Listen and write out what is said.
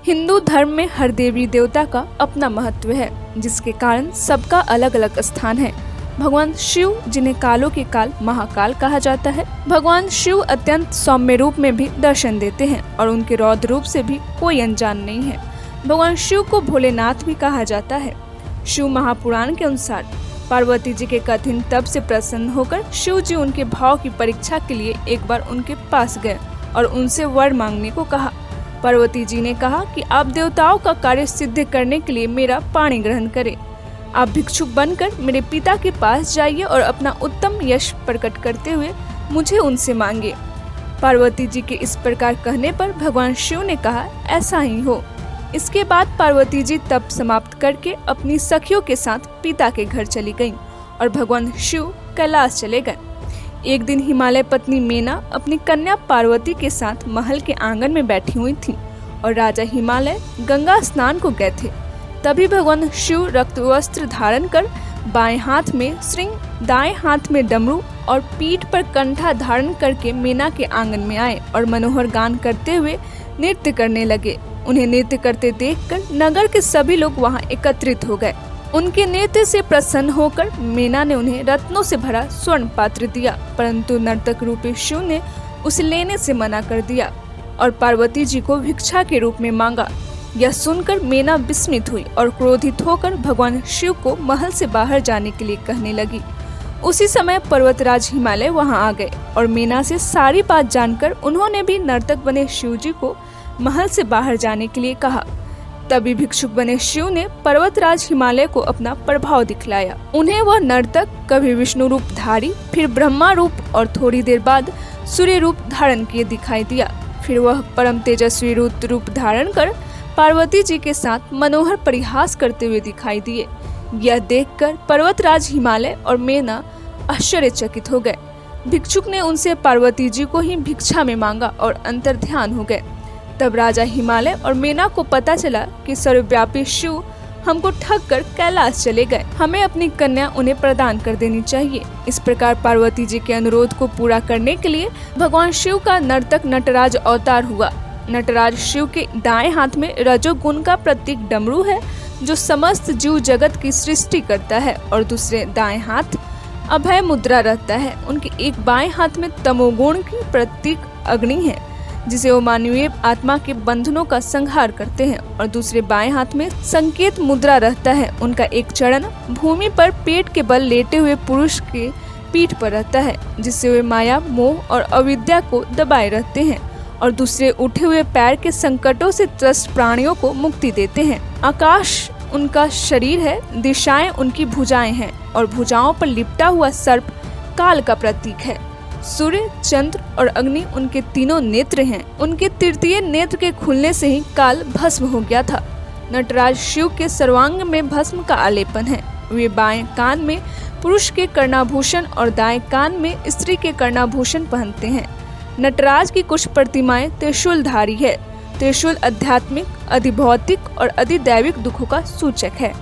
हिंदू धर्म में हर देवी देवता का अपना महत्व है, जिसके कारण सबका अलग अलग स्थान है। भगवान शिव, जिन्हें कालों के काल महाकाल कहा जाता है, भगवान शिव अत्यंत सौम्य रूप में भी दर्शन देते हैं और उनके रौद्र रूप से भी कोई अनजान नहीं है। भगवान शिव को भोलेनाथ भी कहा जाता है। शिव महापुराण के अनुसार पार्वती जी के कठिन तप से प्रसन्न होकर शिव जी उनके भाव की परीक्षा के लिए एक बार उनके पास गए और उनसे वर मांगने को कहा। पार्वती जी ने कहा कि आप देवताओं का कार्य सिद्ध करने के लिए मेरा पाणी ग्रहण करें। आप भिक्षुक बनकर मेरे पिता के पास जाइए और अपना उत्तम यश प्रकट करते हुए मुझे उनसे मांगे। पार्वती जी के इस प्रकार कहने पर भगवान शिव ने कहा, ऐसा ही हो। इसके बाद पार्वती जी तप समाप्त करके अपनी सखियों के साथ पिता के घर चली गईं और भगवान शिव कैलाश चले गए। एक दिन हिमालय पत्नी मेना अपनी कन्या पार्वती के साथ महल के आंगन में बैठी हुई थी और राजा हिमालय गंगा स्नान को गए थे। तभी भगवान शिव रक्त वस्त्र धारण कर बाएं हाथ में श्रृंग, दाएं हाथ में डमरू और पीठ पर कंठा धारण करके मेना के आंगन में आए और मनोहर गान करते हुए नृत्य करने लगे। उन्हें नृत्य करते देखकर नगर के सभी लोग वहां एकत्रित हो गए। उनके नृत्य से प्रसन्न होकर मेना ने उन्हें रत्नों से भरा स्वर्ण पात्र दिया, परंतु नर्तक रूपी शिव ने उसे लेने से मना कर दिया और पार्वती जी को भिक्षा के रूप में मांगा। यह सुनकर मेना विस्मित हुई और क्रोधित होकर भगवान शिव को महल से बाहर जाने के लिए कहने लगी। उसी समय पर्वतराज हिमालय वहां आ गए और मेना से सारी बात जानकर उन्होंने भी नर्तक बने शिव जी को महल से बाहर जाने के लिए कहा। तभी भिक्षुक बने शिव ने पर्वतराज हिमालय को अपना प्रभाव दिखलाया। उन्हें वह नर्तक कभी विष्णु रूप धारी, फिर ब्रह्मा रूप और थोड़ी देर बाद सूर्य रूप धारण किए दिखाई दिया। फिर वह परम तेजस्वी रूप धारण कर पार्वती जी के साथ मनोहर परिहास करते हुए दिखाई दिए। यह देखकर पर्वतराज हिमालय और मेना आश्चर्यचकित हो गए। भिक्षुक ने उनसे पार्वती जी को ही भिक्षा में मांगा और अंतर्ध्यान हो गए। तब राजा हिमालय और मेना को पता चला कि सर्वव्यापी शिव हमको ठग कर कैलाश चले गए, हमें अपनी कन्या उन्हें प्रदान कर देनी चाहिए। इस प्रकार पार्वती जी के अनुरोध को पूरा करने के लिए भगवान शिव का नर्तक नटराज अवतार हुआ। नटराज शिव के दाएं हाथ में रजोगुण का प्रतीक डमरू है, जो समस्त जीव जगत की सृष्टि करता है, और दूसरे दाएं हाथ अभय मुद्रा रहता है। उनके एक बाएं हाथ में तमोगुण की प्रतीक अग्नि है, जिसे वो मानवीय आत्मा के बंधनों का संहार करते हैं, और दूसरे बाएं हाथ में संकेत मुद्रा रहता है। उनका एक चरण भूमि पर पेट के बल लेटे हुए पुरुष के पीठ पर रहता है, जिससे वे माया, मोह और अविद्या को दबाए रहते हैं, और दूसरे उठे हुए पैर के संकटों से त्रस्त प्राणियों को मुक्ति देते हैं। आकाश उनका शरीर है, दिशाएं उनकी भुजाएं हैं, और भुजाओं पर लिपटा हुआ सर्प काल का प्रतीक है। सूर्य, चंद्र और अग्नि उनके तीनों नेत्र हैं। उनके तृतीय नेत्र के खुलने से ही काल भस्म हो गया था। नटराज शिव के सर्वांग में भस्म का आलेपन है। वे बाएं कान में पुरुष के कर्णाभूषण और दाएं कान में स्त्री के कर्णाभूषण पहनते हैं। नटराज की कुछ प्रतिमाएं त्रिशूलधारी है। त्रिशूल आध्यात्मिक, अधिभौतिक और अधिदैविक दुखों का सूचक है।